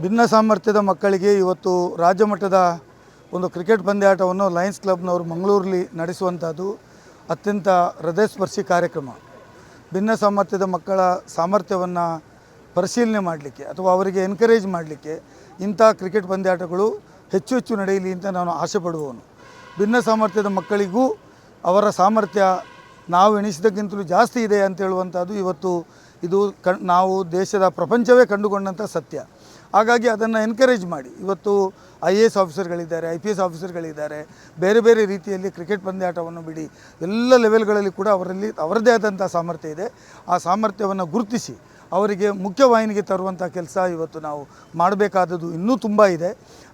ಭಿನ್ನ ಸಾಮರ್ಥ್ಯದ ಮಕ್ಕಳಿಗೆ ಇವತ್ತು ರಾಜ್ಯ ಮಟ್ಟದ ಒಂದು ಕ್ರಿಕೆಟ್ ಪಂದ್ಯಾಟವನ್ನು ಲಯನ್ಸ್ ಕ್ಲಬ್ನವರು ಮಂಗಳೂರಲ್ಲಿ ನಡೆಸುವಂಥದ್ದು ಅತ್ಯಂತ ಹೃದಯಸ್ಪರ್ಶಿ ಕಾರ್ಯಕ್ರಮ. ಭಿನ್ನ ಸಾಮರ್ಥ್ಯದ ಮಕ್ಕಳ ಸಾಮರ್ಥ್ಯವನ್ನು ಪರಿಶೀಲನೆ ಮಾಡಲಿಕ್ಕೆ ಅಥವಾ ಅವರಿಗೆ ಎನ್ಕರೇಜ್ ಮಾಡಲಿಕ್ಕೆ ಇಂಥ ಕ್ರಿಕೆಟ್ ಪಂದ್ಯಾಟಗಳು ಹೆಚ್ಚು ಹೆಚ್ಚು ನಡೆಯಲಿ ಅಂತ ನಾನು ಆಸೆ ಪಡುವವನು. ಭಿನ್ನ ಸಾಮರ್ಥ್ಯದ ಮಕ್ಕಳಿಗೂ ಅವರ ಸಾಮರ್ಥ್ಯ ನಾವು ಎಣಿಸಿದ್ದಕ್ಕಿಂತಲೂ ಜಾಸ್ತಿ ಇದೆ ಅಂತ ಹೇಳುವಂಥದ್ದು ಇವತ್ತು ಇದು ನಾವು ದೇಶದ ಪ್ರಪಂಚವೇ ಕಂಡುಕೊಂಡಂಥ ಸತ್ಯ. ಹಾಗಾಗಿ ಅದನ್ನು ಎನ್ಕರೇಜ್ ಮಾಡಿ ಇವತ್ತು IAS ಆಫೀಸರ್ಗಳಿದ್ದಾರೆ, IPS ಆಫೀಸರ್ಗಳಿದ್ದಾರೆ, ಬೇರೆ ಬೇರೆ ರೀತಿಯಲ್ಲಿ ಕ್ರಿಕೆಟ್ ಪಂದ್ಯಾಟವನ್ನು ಬಿಡಿ ಎಲ್ಲ ಲೆವೆಲ್ಗಳಲ್ಲಿ ಕೂಡ ಅವರಲ್ಲಿ ಅವರದೇ ಆದಂಥ ಸಾಮರ್ಥ್ಯ ಇದೆ. ಆ ಸಾಮರ್ಥ್ಯವನ್ನು ಗುರುತಿಸಿ ಅವರಿಗೆ ಮುಖ್ಯವಾಹಿನಿಗೆ ತರುವಂಥ ಕೆಲಸ ಇವತ್ತು ನಾವು ಮಾಡಬೇಕಾದದ್ದು ಇನ್ನೂ ತುಂಬ ಇದೆ.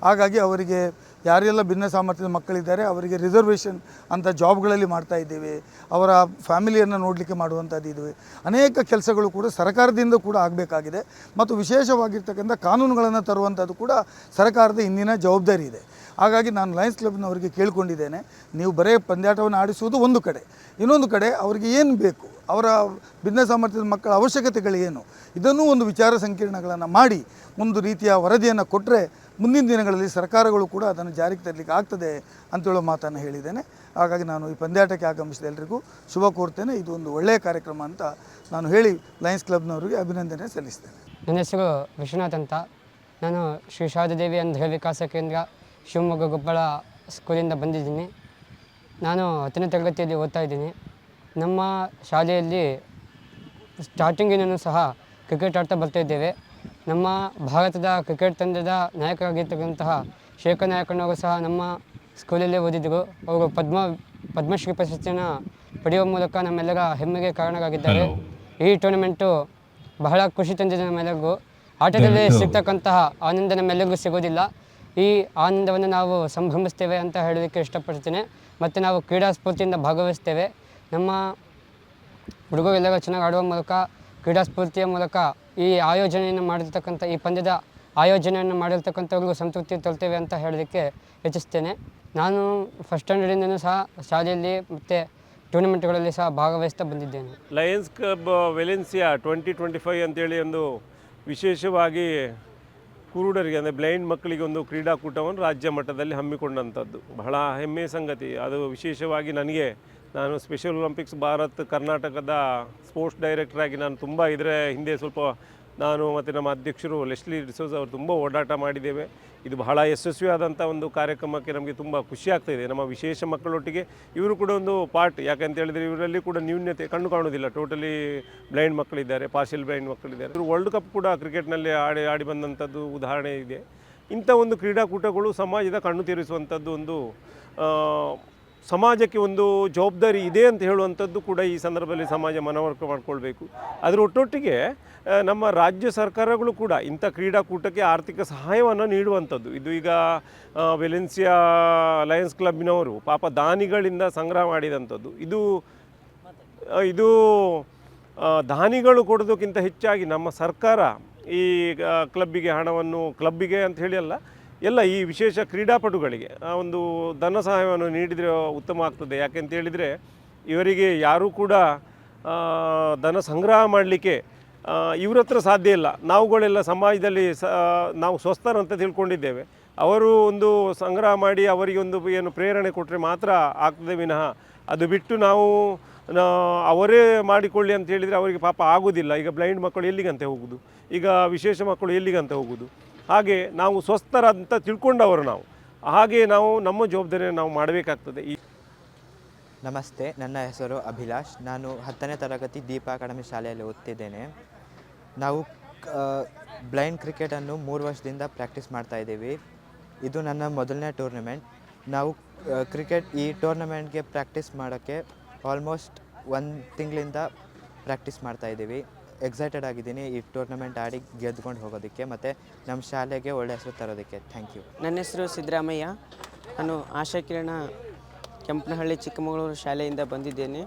ಹಾಗಾಗಿ ಅವರಿಗೆ ಯಾರೆಲ್ಲ ಭಿನ್ನ ಸಾಮರ್ಥ್ಯದ ಮಕ್ಕಳಿದ್ದಾರೆ ಅವರಿಗೆ ರಿಸರ್ವೇಷನ್ ಅಂತ ಜಾಬ್ಗಳಲ್ಲಿ ಮಾಡ್ತಾ ಇದ್ದೇವೆ. ಅವರ ಫ್ಯಾಮಿಲಿಯನ್ನು ನೋಡಲಿಕ್ಕೆ ಮಾಡುವಂಥದ್ದು ಇವೆ. ಅನೇಕ ಕೆಲಸಗಳು ಕೂಡ ಸರ್ಕಾರದಿಂದ ಕೂಡ ಆಗಬೇಕಾಗಿದೆ ಮತ್ತು ವಿಶೇಷವಾಗಿರ್ತಕ್ಕಂಥ ಕಾನೂನುಗಳನ್ನು ತರುವಂಥದ್ದು ಕೂಡ ಸರ್ಕಾರದ ಇಂದಿನ ಜವಾಬ್ದಾರಿ ಇದೆ. ಹಾಗಾಗಿ ನಾನು ಲಯನ್ಸ್ ಕ್ಲಬ್ನವರಿಗೆ ಕೇಳಿಕೊಂಡಿದ್ದೇನೆ, ನೀವು ಬರೀ ಪಂದ್ಯಾಟವನ್ನು ಆಡಿಸುವುದು ಒಂದು ಕಡೆ, ಇನ್ನೊಂದು ಕಡೆ ಅವರಿಗೆ ಏನು ಬೇಕು, ಅವರ ಭಿನ್ನ ಸಾಮರ್ಥ್ಯದ ಮಕ್ಕಳ ಅವಶ್ಯಕತೆಗಳೇನು, ಇದನ್ನೂ ಒಂದು ವಿಚಾರ ಸಂಕಿರಣಗಳನ್ನು ಮಾಡಿ ಒಂದು ರೀತಿಯ ವರದಿಯನ್ನು ಕೊಟ್ಟರೆ ಮುಂದಿನ ದಿನಗಳಲ್ಲಿ ಸರ್ಕಾರಗಳು ಕೂಡ ಅದನ್ನು ಜಾರಿಗೆ ತರಲಿಕ್ಕೆ ಆಗ್ತದೆ ಅಂತೇಳೋ ಮಾತನ್ನು ಹೇಳಿದ್ದೇನೆ. ಹಾಗಾಗಿ ನಾನು ಈ ಪಂದ್ಯಾಟಕ್ಕೆ ಆಗಮಿಸಿದ ಎಲ್ಲರಿಗೂ ಶುಭ ಕೋರ್ತೇನೆ. ಇದು ಒಂದು ಒಳ್ಳೆಯ ಕಾರ್ಯಕ್ರಮ ಅಂತ ನಾನು ಹೇಳಿ ಲಯನ್ಸ್ ಕ್ಲಬ್ನವರಿಗೆ ಅಭಿನಂದನೆ ಸಲ್ಲಿಸ್ತೇನೆ. ನನ್ನ ಹೆಸರು ವಿಶ್ವನಾಥ್ ಅಂತ. ನಾನು ಶ್ರೀ ಶಾರದಾದೇವಿ ಅಂಧ ವಿಕಾಸ ಕೇಂದ್ರ ಶಿವಮೊಗ್ಗ ಗೊಬ್ಬಳ ಸ್ಕೂಲಿಂದ ಬಂದಿದ್ದೀನಿ. ನಾನು 10ನೇ ತರಗತಿಯಲ್ಲಿ ಓದ್ತಾ ಇದ್ದೀನಿ. ನಮ್ಮ ಶಾಲೆಯಲ್ಲಿ ಸ್ಟಾರ್ಟಿಂಗಿನೂ ಸಹ ಕ್ರಿಕೆಟ್ ಆಡ್ತಾ ಬರ್ತಾಯಿದ್ದೇವೆ. ನಮ್ಮ ಭಾರತದ ಕ್ರಿಕೆಟ್ ತಂಡದ ನಾಯಕರಾಗಿರ್ತಕ್ಕಂತಹ ಶೇಖರ್ ನಾಯಕನವರು ಸಹ ನಮ್ಮ ಸ್ಕೂಲಲ್ಲೇ ಓದಿದ್ದರು. ಅವರು ಪದ್ಮಶ್ರೀ ಪ್ರಶಸ್ತಿಯನ್ನು ಪಡೆಯುವ ಮೂಲಕ ನಮ್ಮೆಲ್ಲರ ಹೆಮ್ಮೆಗೆ ಕಾರಣರಾಗಿದ್ದಾರೆ. ಈ ಟೂರ್ನಮೆಂಟು ಬಹಳ ಖುಷಿ ತಂದಿದೆ ನಮ್ಮೆಲ್ಲರಿಗೂ. ಆಟದಲ್ಲಿ ಸಿಗ್ತಕ್ಕಂತಹ ಆನಂದ ನಮ್ಮೆಲ್ಲರಿಗೂ ಸಿಗೋದಿಲ್ಲ. ಈ ಆನಂದವನ್ನು ನಾವು ಸಂಭ್ರಮಿಸ್ತೇವೆ ಅಂತ ಹೇಳೋದಕ್ಕೆ ಇಷ್ಟಪಡ್ತೇನೆ. ಮತ್ತು ನಾವು ಕ್ರೀಡಾ ಸ್ಫೂರ್ತಿಯಿಂದ ಭಾಗವಹಿಸ್ತೇವೆ. ನಮ್ಮ ಹುಡುಗರೆಲ್ಲರೂ ಚೆನ್ನಾಗಿ ಆಡುವ ಮೂಲಕ ಕ್ರೀಡಾ ಸ್ಫೂರ್ತಿಯ ಮೂಲಕ ಈ ಆಯೋಜನೆಯನ್ನು ಮಾಡಿರ್ತಕ್ಕಂಥ ಈ ಪಂದ್ಯದ ಆಯೋಜನೆಯನ್ನು ಮಾಡಿರ್ತಕ್ಕಂಥವ್ರಿಗೂ ಸಂತೃಪ್ತಿ ತರ್ತೇವೆ ಅಂತ ಹೇಳೋದಕ್ಕೆ ಹೆಚ್ಚಿಸ್ತೇನೆ. ನಾನು ಫಸ್ಟ್ ಸ್ಟ್ಯಾಂಡರ್ಡಿಂದನೂ ಸಹ ಶಾಲೆಯಲ್ಲಿ ಮತ್ತು ಟೂರ್ನಮೆಂಟ್ಗಳಲ್ಲಿ ಸಹ ಭಾಗವಹಿಸ್ತಾ ಬಂದಿದ್ದೇನೆ. ಲಯನ್ಸ್ ಕ್ಲಬ್ ವೆಲೆನ್ಸಿಯಾ 2025 ಅಂತೇಳಿ ಒಂದು ವಿಶೇಷವಾಗಿ ಕುರುಡರಿಗೆ ಅಂದರೆ ಬ್ಲೈಂಡ್ ಮಕ್ಕಳಿಗೆ ಒಂದು ಕ್ರೀಡಾಕೂಟವನ್ನು ರಾಜ್ಯ ಮಟ್ಟದಲ್ಲಿ ಹಮ್ಮಿಕೊಂಡಂಥದ್ದು ಬಹಳ ಹೆಮ್ಮೆಯ ಸಂಗತಿ. ಅದು ವಿಶೇಷವಾಗಿ ನಾನು ಸ್ಪೆಷಲ್ ಒಲಿಂಪಿಕ್ಸ್ ಭಾರತ್ ಕರ್ನಾಟಕದ ಸ್ಪೋರ್ಟ್ಸ್ ಡೈರೆಕ್ಟರಾಗಿ ನಾನು ತುಂಬ ಇದರ ಹಿಂದೆ ಸ್ವಲ್ಪ ನಾನು ಮತ್ತು ನಮ್ಮ ಅಧ್ಯಕ್ಷರು ಲೆಸ್ಲಿ ಡಿಸೋಜ್ ಅವರು ತುಂಬ ಓಡಾಟ ಮಾಡಿದ್ದೇವೆ. ಇದು ಬಹಳ ಯಶಸ್ವಿಯಾದಂಥ ಒಂದು ಕಾರ್ಯಕ್ರಮಕ್ಕೆ ನಮಗೆ ತುಂಬ ಖುಷಿ ಆಗ್ತಾಯಿದೆ. ನಮ್ಮ ವಿಶೇಷ ಮಕ್ಕಳೊಟ್ಟಿಗೆ ಇವರು ಕೂಡ ಒಂದು ಪಾರ್ಟ್, ಯಾಕಂತ ಹೇಳಿದರೆ ಇವರಲ್ಲಿ ಕೂಡ ನ್ಯೂನ್ಯತೆ ಕಂಡು ಕಾಣೋದಿಲ್ಲ. ಟೋಟಲಿ ಬ್ಲೈಂಡ್ ಮಕ್ಕಳಿದ್ದಾರೆ, ಪಾರ್ಷಿಯಲ್ ಬ್ಲೈಂಡ್ ಮಕ್ಕಳಿದ್ದಾರೆ. ಇವರು ವರ್ಲ್ಡ್ ಕಪ್ ಕೂಡ ಕ್ರಿಕೆಟ್ನಲ್ಲಿ ಆಡಿ ಬಂದಂಥದ್ದು ಉದಾಹರಣೆ ಇದೆ. ಇಂಥ ಒಂದು ಕ್ರೀಡಾಕೂಟಗಳು ಸಮಾಜದ ಕಣ್ಣು ತೆರೆಸುವಂಥದ್ದು, ಒಂದು ಸಮಾಜಕ್ಕೆ ಒಂದು ಜವಾಬ್ದಾರಿ ಇದೆ ಅಂತ ಹೇಳುವಂಥದ್ದು ಕೂಡ ಈ ಸಂದರ್ಭದಲ್ಲಿ ಸಮಾಜ ಮನವರಿಕೆ ಮಾಡಿಕೊಳ್ಬೇಕು. ಅದರ ಒಟ್ಟೊಟ್ಟಿಗೆ ನಮ್ಮ ರಾಜ್ಯ ಸರ್ಕಾರಗಳು ಕೂಡ ಇಂಥ ಕ್ರೀಡಾಕೂಟಕ್ಕೆ ಆರ್ಥಿಕ ಸಹಾಯವನ್ನು ನೀಡುವಂಥದ್ದು. ಇದು ಈಗ ವೆಲೆನ್ಸಿಯಾ ಲಯನ್ಸ್ ಕ್ಲಬ್ಬಿನವರು ಪಾಪ ದಾನಿಗಳಿಂದ ಸಂಗ್ರಹ ಮಾಡಿದಂಥದ್ದು. ಇದು ದಾನಿಗಳು ಕೊಡೋದಕ್ಕಿಂತ ಹೆಚ್ಚಾಗಿ ನಮ್ಮ ಸರ್ಕಾರ ಈ ಕ್ಲಬ್ಬಿಗೆ ಹಣವನ್ನು, ಕ್ಲಬ್ಬಿಗೆ ಅಂತ ಹೇಳಿ ಅಲ್ಲ, ಎಲ್ಲ ಈ ವಿಶೇಷ ಕ್ರೀಡಾಪಟುಗಳಿಗೆ ಒಂದು ಧನ ಸಹಾಯವನ್ನು ನೀಡಿದರೆ ಉತ್ತಮ ಆಗ್ತದೆ. ಯಾಕೆಂತ ಹೇಳಿದರೆ ಇವರಿಗೆ ಯಾರೂ ಕೂಡ ಧನ ಸಂಗ್ರಹ ಮಾಡಲಿಕ್ಕೆ ಇವ್ರ ಹತ್ರ ಸಾಧ್ಯ ಇಲ್ಲ. ನಾವುಗಳೆಲ್ಲ ಸಮಾಜದಲ್ಲಿ ನಾವು ಸ್ವಸ್ಥರಂತ ತಿಳ್ಕೊಂಡಿದ್ದೇವೆ. ಅವರು ಒಂದು ಸಂಗ್ರಹ ಮಾಡಿ ಅವರಿಗೆ ಒಂದು ಏನು ಪ್ರೇರಣೆ ಕೊಟ್ಟರೆ ಮಾತ್ರ ಆಗ್ತದೆ ವಿನಃ ಅದು ಬಿಟ್ಟು ನಾವು ಅವರೇ ಮಾಡಿಕೊಳ್ಳಿ ಅಂತ ಹೇಳಿದರೆ ಅವರಿಗೆ ಪಾಪ ಆಗೋದಿಲ್ಲ. ಈಗ ಬ್ಲೈಂಡ್ ಮಕ್ಕಳು ಎಲ್ಲಿಗಂತ ಹೋಗೋದು, ಈಗ ವಿಶೇಷ ಮಕ್ಕಳು ಎಲ್ಲಿಗಂತ ಹೋಗೋದು. ಹಾಗೆ ನಾವು ಸ್ವಸ್ಥರಂತ ತಿಳ್ಕೊಂಡವರು ಹಾಗೆ ನಾವು ನಮ್ಮ ಜವಾಬ್ದಾರಿಯನ್ನು ನಾವು ಮಾಡಬೇಕಾಗ್ತದೆ. ನಮಸ್ತೆ, ನನ್ನ ಹೆಸರು ಅಭಿಲಾಷ್. ನಾನು 10ನೇ ತರಗತಿ ದೀಪ ಅಕಾಡೆಮಿ ಶಾಲೆಯಲ್ಲಿ ಓದ್ತಿದ್ದೇನೆ. ನಾವು ಬ್ಲೈಂಡ್ ಕ್ರಿಕೆಟನ್ನು 3 ವರ್ಷದಿಂದ ಪ್ರಾಕ್ಟೀಸ್ ಮಾಡ್ತಾಯಿದ್ದೀವಿ. ಇದು ನನ್ನ ಮೊದಲನೇ ಟೂರ್ನಮೆಂಟ್. ನಾವು ಈ ಟೂರ್ನಮೆಂಟ್ಗೆ ಪ್ರಾಕ್ಟೀಸ್ ಮಾಡೋಕ್ಕೆ ಆಲ್ಮೋಸ್ಟ್ 1 ತಿಂಗಳಿಂದ ಪ್ರಾಕ್ಟೀಸ್ ಮಾಡ್ತಾಯಿದ್ದೀವಿ. ಎಕ್ಸೈಟೆಡ್ ಆಗಿದ್ದೀನಿ ಈ ಟೂರ್ನಮೆಂಟ್ ಆಡಿ ಗೆದ್ದುಕೊಂಡು ಹೋಗೋದಕ್ಕೆ ಮತ್ತು ನಮ್ಮ ಶಾಲೆಗೆ ಒಳ್ಳೆಯ ಹೆಸರು ತರೋದಕ್ಕೆ. Thank you. ನನ್ನ ಹೆಸರು ಸಿದ್ದರಾಮಯ್ಯ. ನಾನು ಆಶಾಕಿರಣ ಕೆಂಪನಹಳ್ಳಿ ಚಿಕ್ಕಮಗಳೂರು ಶಾಲೆಯಿಂದ ಬಂದಿದ್ದೇನೆ.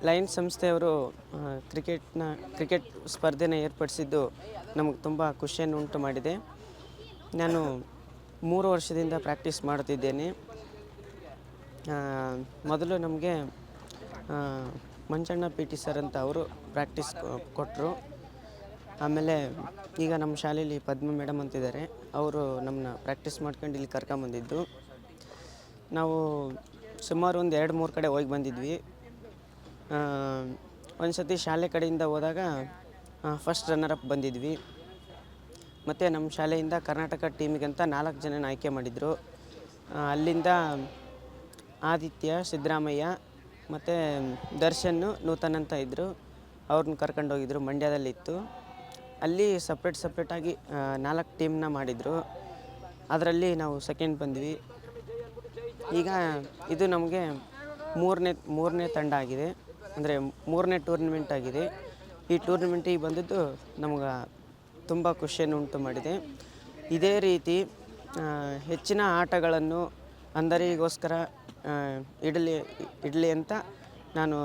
ಲಯನ್ಸ್ ಸಂಸ್ಥೆಯವರು ಕ್ರಿಕೆಟ್ ಸ್ಪರ್ಧೆನ ಏರ್ಪಡಿಸಿದ್ದು ನಮಗೆ ತುಂಬ ಖುಷಿಯನ್ನು ಉಂಟು ಮಾಡಿದೆ. ನಾನು 3 ವರ್ಷದಿಂದ ಪ್ರಾಕ್ಟೀಸ್ ಮಾಡುತ್ತಿದ್ದೇನೆ. ಮೊದಲು ನಮಗೆ ಮಂಜಣ್ಣ PT ಸರ್ ಅಂತ ಅವರು ಪ್ರಾಕ್ಟೀಸ್ ಕೊಟ್ಟರು. ಆಮೇಲೆ ಈಗ ನಮ್ಮ ಶಾಲೆಯಲ್ಲಿ ಪದ್ಮ ಮೇಡಮ್ ಅಂತಿದ್ದಾರೆ, ಅವರು ನಮ್ಮನ್ನ ಪ್ರಾಕ್ಟೀಸ್ ಮಾಡ್ಕೊಂಡು ಇಲ್ಲಿ ಕರ್ಕೊಂಬಂದಿದ್ದು. ನಾವು ಸುಮಾರು ಒಂದು 2-3 ಕಡೆ ಹೋಗಿ ಬಂದಿದ್ವಿ. ಒಂದು ಸತಿ ಶಾಲೆ ಕಡೆಯಿಂದ ಹೋದಾಗ ಫಸ್ಟ್ ರನ್ನರ್ ಅಪ್ ಬಂದಿದ್ವಿ. ಮತ್ತು ನಮ್ಮ ಶಾಲೆಯಿಂದ ಕರ್ನಾಟಕ ಟೀಮಿಗಂತ 4 ಜನನ ಆಯ್ಕೆ ಮಾಡಿದರು. ಅಲ್ಲಿಂದ ಆದಿತ್ಯ, ಸಿದ್ದರಾಮಯ್ಯ ಮತ್ತು ದರ್ಶನ್, ನೂತನ್ ಅಂತ ಇದ್ದರು. ಅವ್ರನ್ನ ಕರ್ಕೊಂಡೋಗಿದ್ರು, ಮಂಡ್ಯದಲ್ಲಿತ್ತು. ಅಲ್ಲಿ ಸಪ್ರೇಟಾಗಿ 4 ಟೀಮ್ನ ಮಾಡಿದರು. ಅದರಲ್ಲಿ ನಾವು ಸೆಕೆಂಡ್ ಬಂದ್ವಿ. ಈಗ ಇದು ನಮಗೆ ಮೂರನೇ ತಂಡ ಆಗಿದೆ, ಅಂದರೆ 3ನೇ ಟೂರ್ನಮೆಂಟ್ ಆಗಿದೆ. ಈ ಟೂರ್ನಮೆಂಟಿಗೆ ಬಂದಿದ್ದು ನಮ್ಗೆ ತುಂಬ ಖುಷಿಯನ್ನು ಉಂಟು ಮಾಡಿದೆ. ಇದೇ ರೀತಿ ಹೆಚ್ಚಿನ ಆಟಗಳನ್ನು ಅಂಧರಿಗೋಸ್ಕರ ಇಡಲಿ ಅಂತ ನಾನು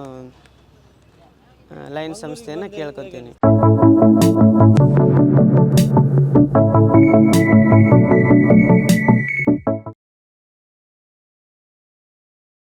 ಲಯನ್ಸ್ ಸಂಸ್ಥೆಯನ್ನು ಕೇಳ್ಕೊತೀನಿ.